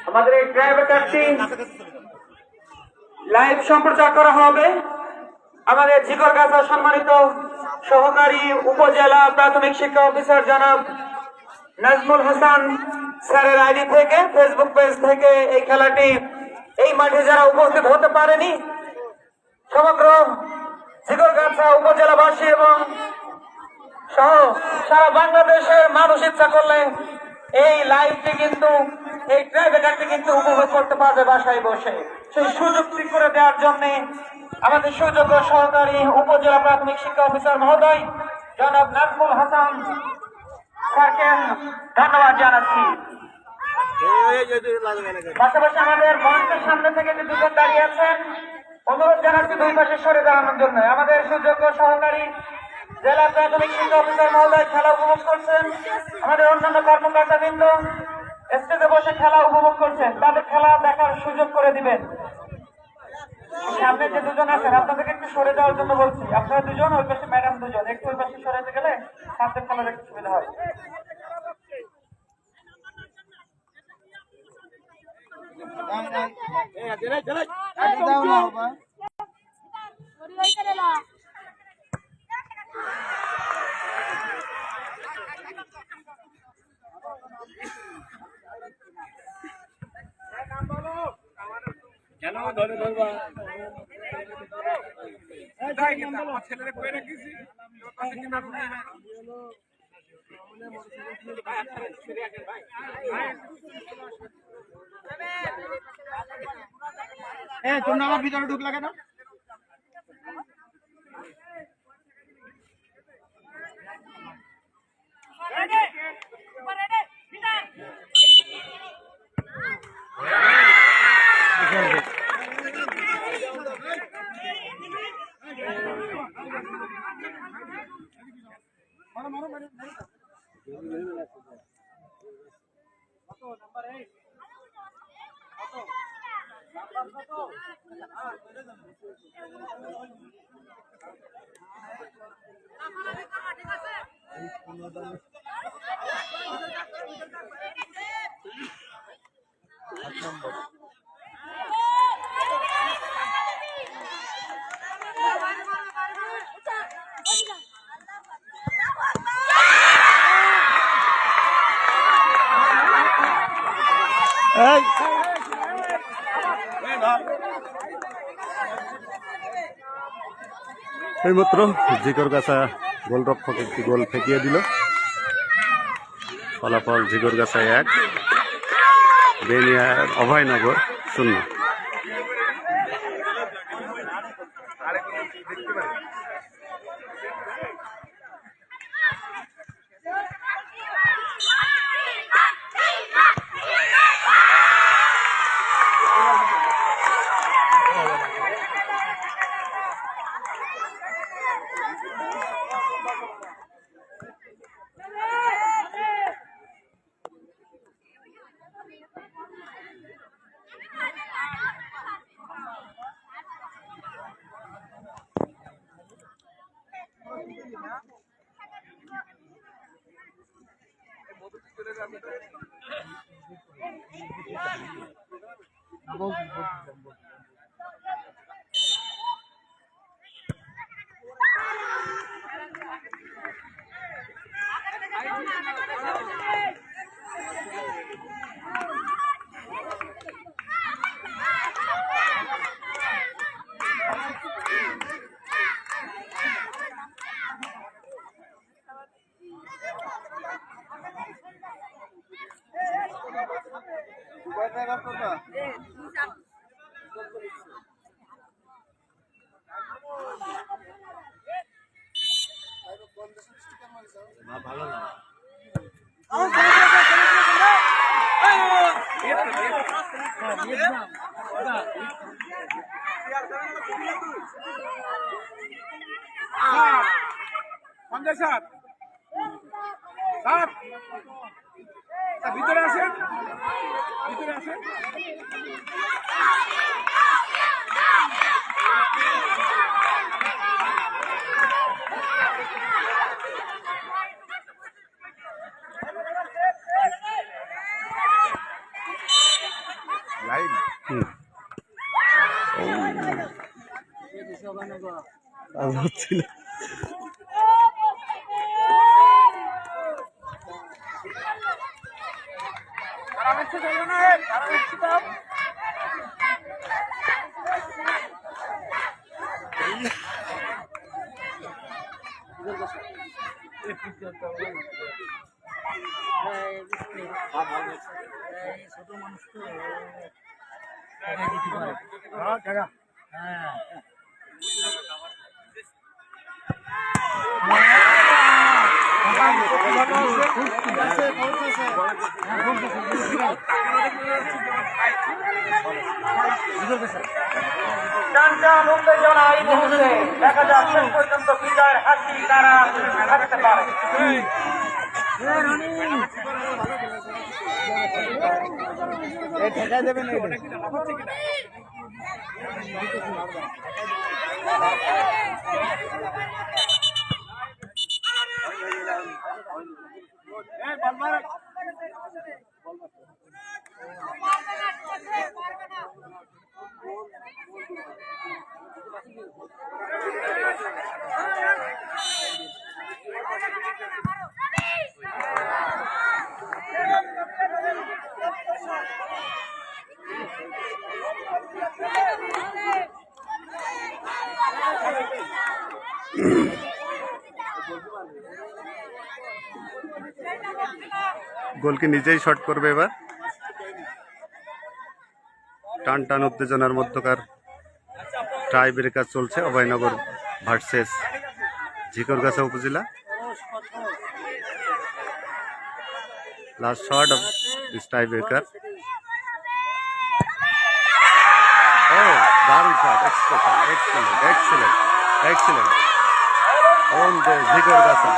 আমাদের এই ট্রাইবেকারটি লাইভ সম্প্রচার করা হবে। আমাদের ঝিকরগাছা সম্মানিত সহকারী উপজেলা প্রাথমিক শিক্ষা অফিসার জনাব নাজমুল হাসান স্যারের আইডি থেকে, ফেসবুক পেজ থেকে এই খেলাটি এই মাঠে যারা উপস্থিত হতে পারেনি সমগ্র ঝিকরগাছা উপজেলাবাসী এবং সহ সারা বাংলাদেশের মানুষ ইচ্ছা করলে এই লাইভটি কিন্তু এই ট্রাইবেকারটি কিন্তু উপভোগ করতে পারবে বাসায় বসে। সেই সুযোগটি করে দেওয়ার জন্য আমাদের সুযোগ্য সহকারী উপজেলা প্রাথমিক শিক্ষা অফিসার মহোদয় জনাব নাজমুল হাসান স্যারকে ধন্যবাদ জানাচ্ছি। পাশাপাশি আমাদের মঞ্চের সামনে থেকে যে দুজন দাঁড়িয়ে আছেন অনুরোধ জানাচ্ছি দুই পাশে সরে দাঁড়ানোর জন্য। আমাদের সুযোগ্য সহকারী জেলা প্রাথমিক শিক্ষা অফিসার মহোদয় খেলা উপভোগ করছেন। আমাদের অন্যান্য কর্মকর্তাবৃন্দ স্টেজে বসে খেলা উপভোগ করছেন, তাদের খেলা দেখার সুযোগ করে দিবেন। সামনে যে দুজন আছেন আপনাদেরকে একটু সরে যাওয়ার জন্য বলছি। আপনারা দুজন, ওই পাশে ম্যাডাম দুজন, একটু ওই পাশে সরে গেলে সামনে খেলা দেখতে সুবিধা হয়। কেন ধরে ধরবা ছেলেরা কয়ে রাখিছি তোমরা আমার ভিতরে ঢুকলা কেন? এইমাত্র ঝিকরগাছা গোলরক্ষক একটি গোল ফেঁকিয়ে দিল। ফলাফল ঝিকরগাছা 1, বেনিয়ার অভয়নগর 0। ভালো না ভিতরে আসেন, ভিতরে আসেন। হচ্ছিল টান টান উত্তেজনা এই মুহূর্তে দেখা যাক শেষ পর্যন্ত বিজয়ের হাসি তারা থাকতে পারে। গোল কি নিজেই শট করবে এবার? টান টান উত্তেজনার মধ্যকার টাই ব্রেকার চলছে Abhaynagar versus Jhikargachha upazila. Last shot of this tie breaker. ও দারুণ শট, excellent excellent excellent on the Jhikargachha.